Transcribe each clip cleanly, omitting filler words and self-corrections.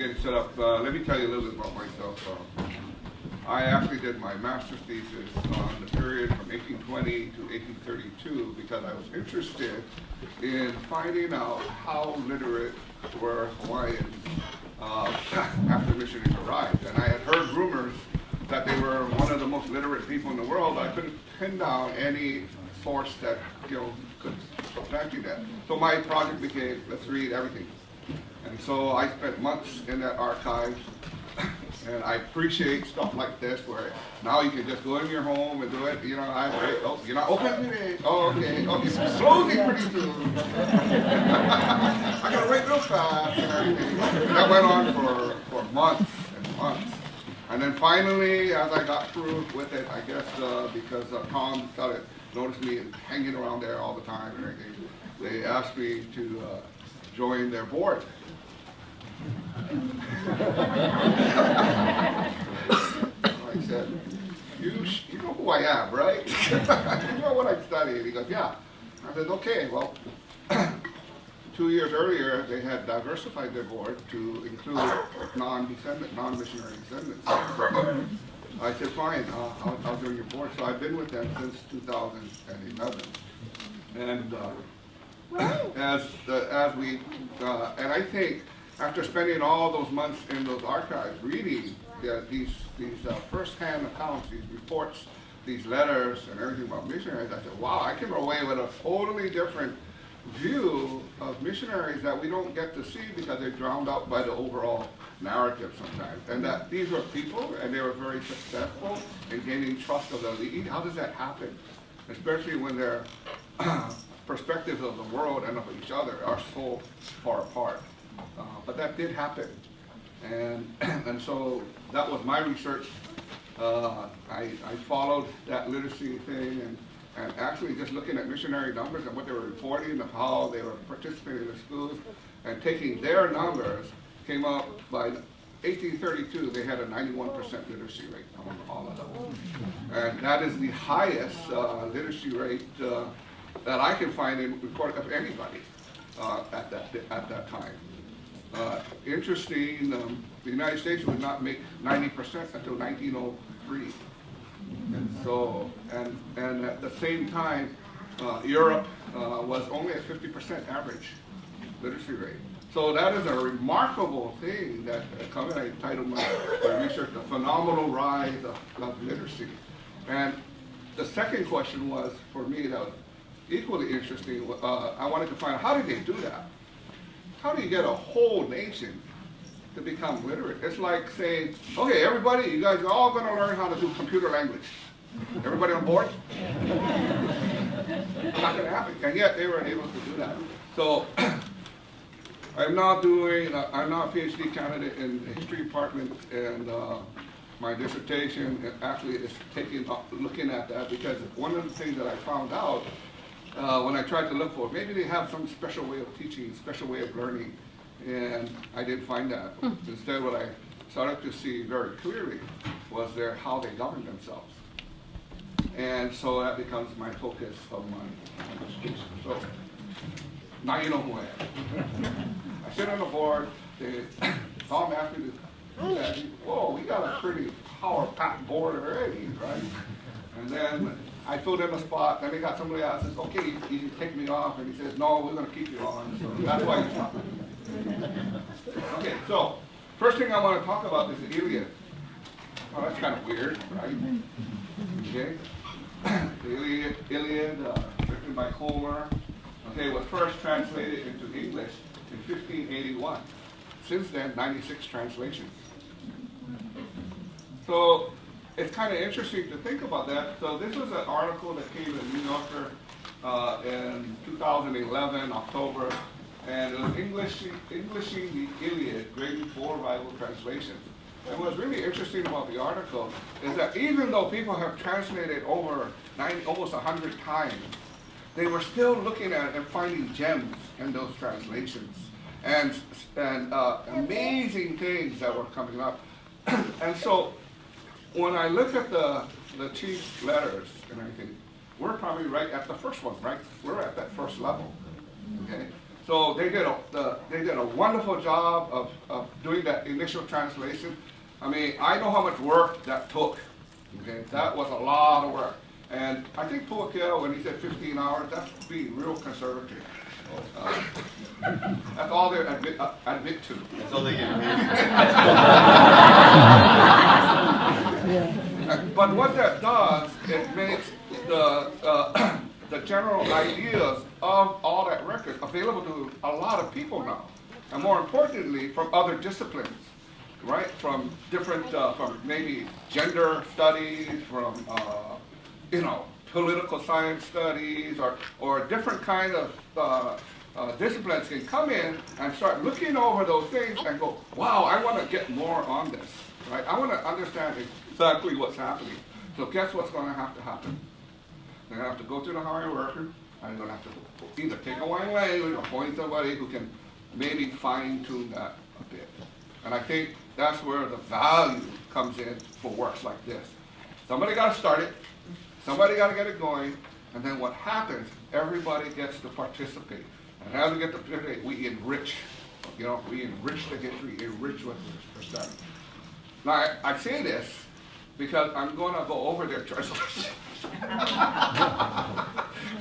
getting set up, let me tell you a little bit about myself. I actually did my master's thesis on the period from 1820 to 1832 because I was interested in finding out how literate were Hawaiians after missionaries arrived. And I had heard rumors that they were one of the most literate people in the world. I couldn't pin down any source that could substantiate that. So my project became, let's read everything. And so I spent months in that archives. And I appreciate stuff like this where now you can just go in your home and do it. You know, oh, you're not open today? Oh, okay. Oh, it's closing pretty soon. I gotta wait real fast and everything. That went on for months and months. And then finally, as I got through with it, I guess because Tom started noticing me hanging around there all the time and everything, they asked me to join their board. I said, you know who I am, right? You know what I'm studying. He goes, yeah. I said, okay, well, 2 years earlier, they had diversified their board to include non-missionary descendants. I said, fine, I'll join your board. So I've been with them since 2011. And and I think after spending all those months in those archives reading these first-hand accounts, these reports, these letters, and everything about missionaries, I said, wow, I came away with a totally different view of missionaries that we don't get to see because they're drowned out by the overall narrative sometimes. And that these were people, and they were very successful in gaining trust of the elite. How does that happen? Especially when their perspectives of the world and of each other are so far apart. But that did happen, and so that was my research. I followed that literacy thing, and actually just looking at missionary numbers and what they were reporting of how they were participating in the schools, and taking their numbers, came up by 1832 they had a 91% literacy rate among all of them, and that is the highest literacy rate that I can find in report of anybody at that time. Interesting, the United States would not make 90% until 1903. And so, and at the same time, Europe was only at 50% average literacy rate. So that is a remarkable thing that I titled my research, The Phenomenal Rise of Literacy. And the second question was, for me, that was equally interesting. I wanted to find out, how did they do that? How do you get a whole nation to become literate? It's like saying, okay, everybody, you guys are all going to learn how to do computer language. Everybody on board? Not going to happen. And yet they were able to do that. So I'm now a PhD candidate in the history department, and my dissertation actually is looking at that, because one of the things that I found out when I tried to look for, maybe they have some special way of teaching, special way of learning, and I didn't find that. Instead, what I started to see very clearly was how they govern themselves. And so that becomes my focus of my education. So now you know who I am. I sit on the board, Tom asked me to do that. Whoa, we got a pretty power-packed board already, right? And then I filled in a spot, then they got somebody else says, okay, you can take me off, and he says, no, we're going to keep you on, so that's why you stopped. Okay, so first thing I want to talk about is the Iliad. Oh, that's kind of weird, right? Okay, the Iliad, written by Homer, okay, was first translated into English in 1581. Since then, 96 translations. So it's kind of interesting to think about that. So this was an article that came in the New Yorker in 2011, October, and it was Englishing the Iliad, Grade 4 Bible translation. And what's really interesting about the article is that even though people have translated over almost 100 times, they were still looking at it and finding gems in those translations, and amazing things that were coming up. And so when I look at the chief's letters and everything, we're probably right at the first one, right? We're at that first level, okay? So they did a wonderful job of doing that initial translation. I mean, I know how much work that took. Okay, that was a lot of work. And I think Puakea, when he said 15 hours, that's being real conservative. That's all they admit to. That's all they get But what that does, it makes the general ideas of all that record available to a lot of people now. And more importantly, from other disciplines, right? From different, from maybe gender studies, from, political science studies, or different kind of disciplines can come in and start looking over those things and go, wow, I want to get more on this, right? I want to understand exactly what's happening. So guess what's going to happen? They're going to have to go to the Hawaiian worker, and they're going to have to either take a Hawaiian language or appoint somebody who can maybe fine-tune that a bit. And I think that's where the value comes in for works like this. Somebody got to start it, somebody got to get it going, and then what happens, everybody gets to participate. And as we get to participate, we enrich. We enrich the history, enrich what we're studying. Now, I say this because I'm going to go over their translation.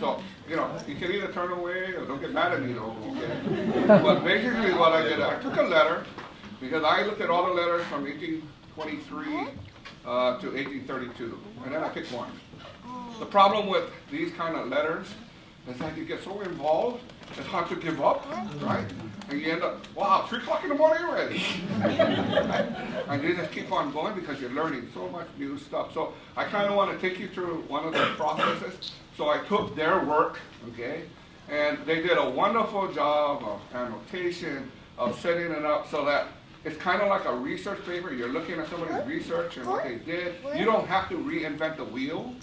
So, you can either turn away or don't get mad at me, though, okay? But basically what I did, I took a letter, because I looked at all the letters from 1823 to 1832, and then I picked one. The problem with these kind of letters is that you get so involved, it's hard to give up, right? And you end up, wow, 3 o'clock in the morning already. And you just keep on going because you're learning so much new stuff. So I kind of want to take you through one of the processes. So I took their work, okay, and they did a wonderful job of annotation, of setting it up so that it's kind of like a research paper. You're looking at somebody's research and what they did. You don't have to reinvent the wheel.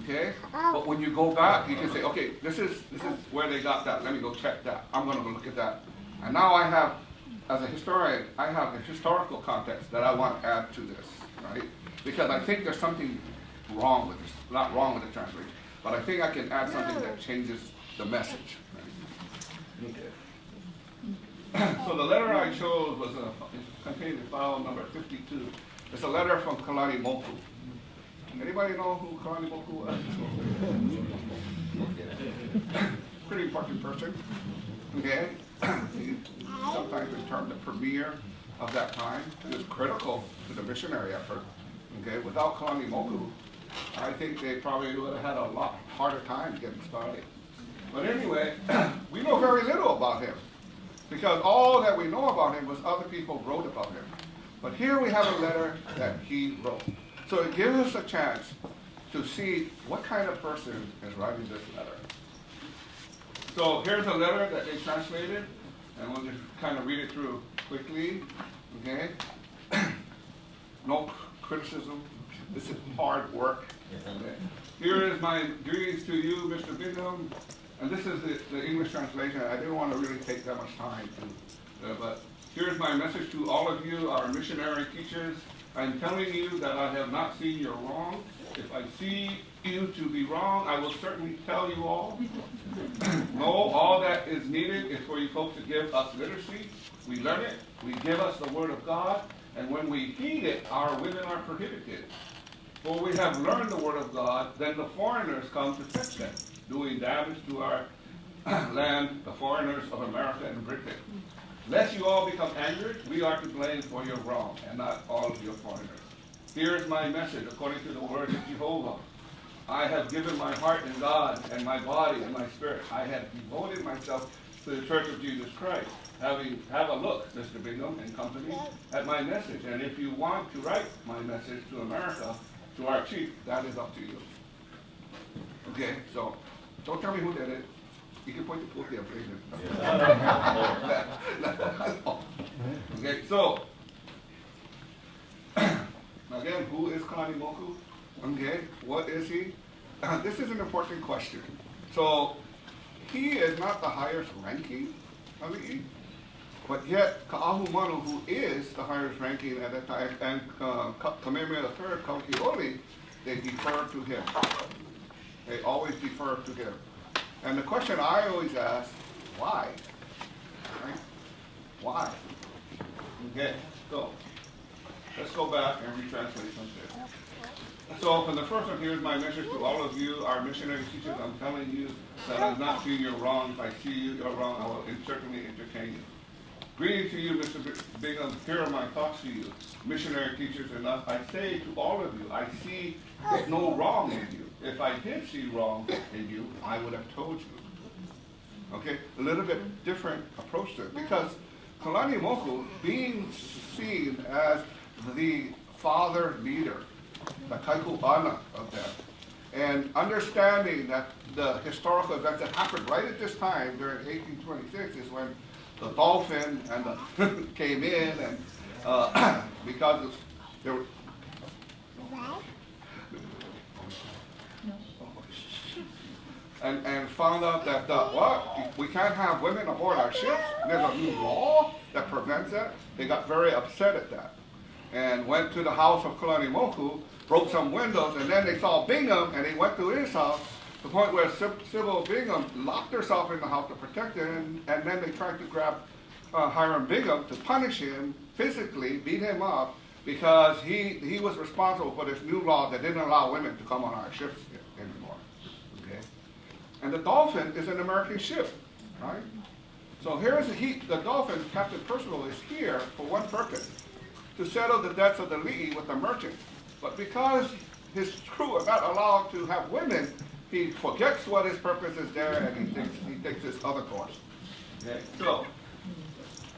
Okay? But when you go back, you can say, okay, this is where they got that. Let me go check that. I'm going to go look at that. And now I have, as a historian, I have a historical context that I want to add to this, right? Because I think there's something wrong with this. Not wrong with the translation, but I think I can add something that changes the message. Right? Okay. So the letter I chose was contained in file number 52. It's a letter from Kalei Laimana. Anybody know who Kalei Laimana was? Pretty important person. Okay? He's sometimes been termed the premier of that time. He was critical to the missionary effort. Okay? Without Kalei Laimana, I think they probably would have had a lot harder time getting started. But anyway, we know very little about him, because all that we know about him was other people wrote about him. But here we have a letter that he wrote. So it gives us a chance to see what kind of person is writing this letter. So here's a letter that they translated, and we'll just kind of read it through quickly, okay? No criticism. This is hard work. Okay. Here is my greetings to you, Mr. Bingham. And this is the English translation. I didn't want to really take that much time to, but here's my message to all of you, our missionary teachers. I'm telling you that I have not seen your wrong. If I see you to be wrong, I will certainly tell you all. No, all that is needed is for you folks to give us literacy. We learn it, we give us the Word of God, and when we heed it, our women are prohibited. For we have learned the Word of God, then the foreigners come to fetch them, doing damage to our land, the foreigners of America and Britain. Lest you all become angered, we are to blame for your wrong, and not all of your foreigners. Here is my message according to the word of Jehovah. I have given my heart in God, and my body and my spirit. I have devoted myself to the Church of Jesus Christ. Have a look, Mr. Bingham and company, at my message. And if you want to write my message to America, to our chief, that is up to you. Okay, so don't tell me who did it. You can point to Puakea, please. Okay, so again, who is Kalei Laimana? Okay, what is he? This is an important question. So he is not the highest ranking of the E, but yet Ka'ahumanu, who is the highest ranking at that time, and Kamehameha III, Kaukioli, they defer to him. They always defer to him. And the question I always ask, why? right? Why? Okay, so let's go back and retranslate something. So for the first one, here's my message to all of you, our missionary teachers. I'm telling you that I do not see you're wrong. If I see you're wrong, I will certainly entertain you. Greetings to you, Mr. Bingham. Here are my thoughts to you, missionary teachers and us. I say to all of you, I see there's no wrong in you. If I did see wrong in you, I would have told you. Okay, a little bit different approach to it, because Kalani Moku being seen as the father leader, the kaiku ana of them, and understanding that the historical events that happened right at this time during 1826 is when the dolphin and the came in, and because there were and found out that what, we can't have women aboard our ships. There's a new law that prevents that. They got very upset at that, and went to the house of Kalani Moku, broke some windows, and then they saw Bingham, and he went to his house, to the point where Sybil Bingham locked herself in the house to protect her, and then they tried to grab Hiram Bingham to punish him physically, beat him up, because he was responsible for this new law that didn't allow women to come on our ships anymore. Okay, and the Dolphin is an American ship, right? So here's the Dolphin, Captain Percival, is here for one purpose: to settle the debts of the Li'i with the merchants. But because his crew are not allowed to have women, he forgets what his purpose is there, and he takes this other course. Okay? So,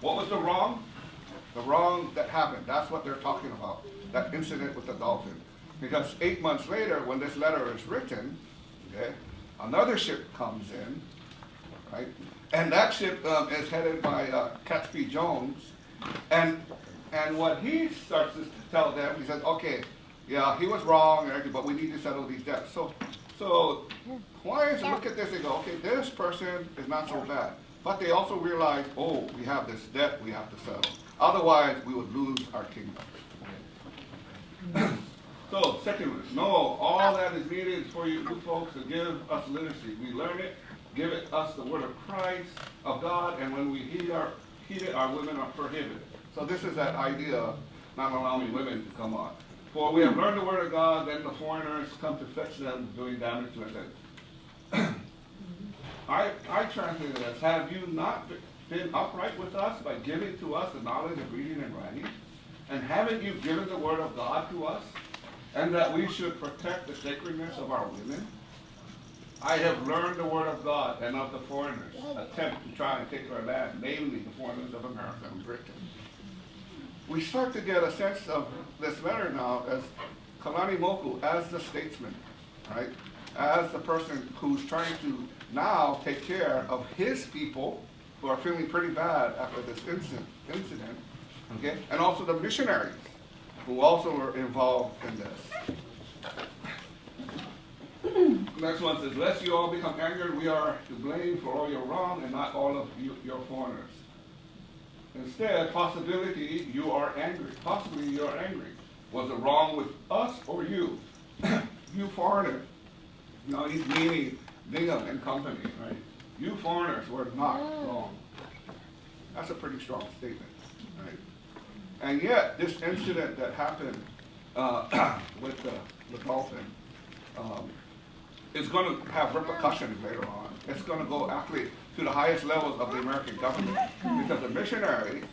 what was the wrong? The wrong that happened. That's what they're talking about, that incident with the Dolphin. Because 8 months later, when this letter is written, okay, another ship comes in, right? And that ship is headed by Catesby Jones, and what he starts to tell them, he says, okay, yeah, he was wrong and everything, but we need to settle these debts. So Hawaiians look at this and go, okay, this person is not so bad. But they also realize, oh, we have this debt we have to settle. Otherwise, we would lose our kingdom. So, secondly, no, all that is needed is for you folks to give us literacy. We learn it, give it us the word of Christ, of God, and when we heed it, our women are prohibited. So this is that idea of not allowing women to come on. For we have learned the word of God, then the foreigners come to fetch them, doing damage to us. I translate it as, have you not been upright with us by giving to us the knowledge of reading and writing? And haven't you given the word of God to us? And that we should protect the sacredness of our women? I have learned the word of God and of the foreigners attempt to try and take our land, namely the foreigners of America and Britain. We start to get a sense of this letter now as Kalani Moku, as the statesman, right? As the person who's trying to now take care of his people who are feeling pretty bad after this incident, okay? And also the missionaries who also were involved in this. Next one says, lest you all become angered, we are to blame for all your wrong and not all of you, your foreigners. Instead, possibility, you are angry. Possibly you are angry. Was it wrong with us or you? You foreigners. No, he's meaning Bingham and company, right? You foreigners were not wrong. That's a pretty strong statement, right? And yet, this incident that happened with the Dolphin is going to have repercussions later on. It's going to go actually to the highest levels of the American government, because the missionaries,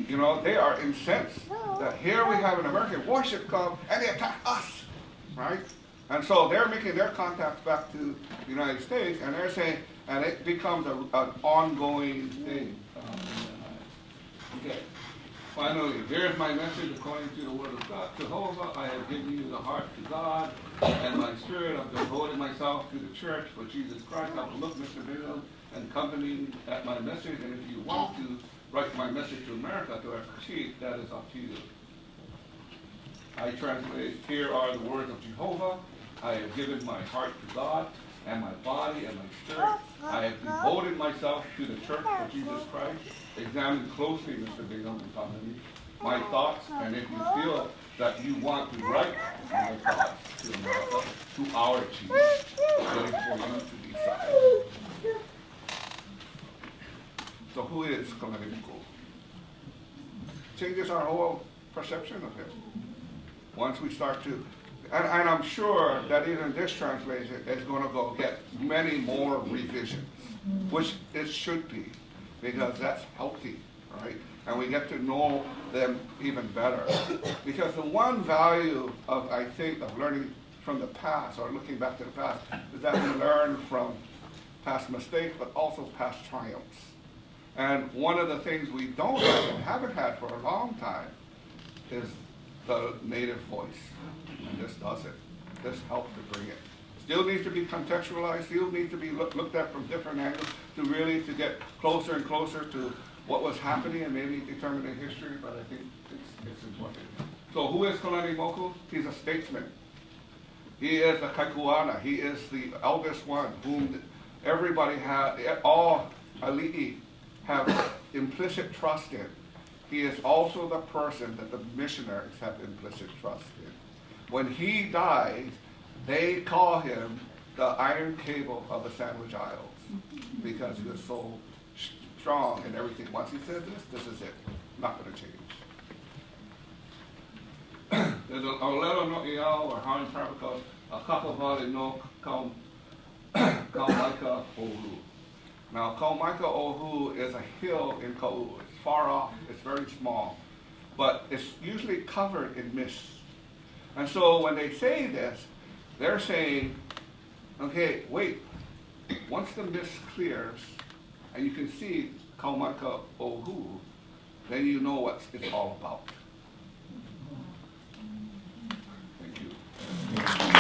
you know, they are incensed that here we have an American warship come and they attack us, right? And so they're making their contacts back to the United States, and they're saying, and it becomes an ongoing thing. Okay. Finally, here's my message according to the word of God. Jehovah, I have given you the heart to God, and my spirit, I've devoted myself to the church for Jesus Christ. I will look, Mr. Bingham, and company at my message, and if you want to write my message to America, to our chief, that is up to you. I translate, here are the words of Jehovah. I have given my heart to God, and my body and my spirit. I have devoted myself to the church for Jesus Christ. Examine closely, Mr. Bingham and company, my thoughts, and if you feel that you want to write my thoughts to America, to our chief, it is for you to decide. So who is Kalei Laimana? Changes our whole perception of him. Once we start to, and I'm sure that even this translation is going to go get many more revisions, which it should be, because that's healthy, right? And we get to know them even better. Because the one value of, I think, of learning from the past, or looking back to the past, is that we learn from past mistakes, but also past triumphs. And one of the things we don't have and haven't had for a long time is the native voice. And this does it. This helps to bring it. Still needs to be contextualized, still needs to be looked at from different angles to really to get closer and closer to what was happening and maybe determine the history, but I think it's important. So who is Kalei Laimana? He's a statesman. He is the kaikuana. He is the eldest one whom everybody all ali'i have implicit trust in. He is also the person that the missionaries have implicit trust in. When he dies, they call him the iron cable of the Sandwich Isles because he was so strong and everything. Once he said this is it. Not going to change. There's a letter no iau or Hawaiian proverb called a kakavale no kaumaika ohu. Now, kaumaika ohu is a hill in Kau. It's far off. It's very small, but it's usually covered in mist. And so when they say this, they're saying, okay, wait. Once the mist clears and you can see kaumaika ohu, then you know what it's all about. Thank you.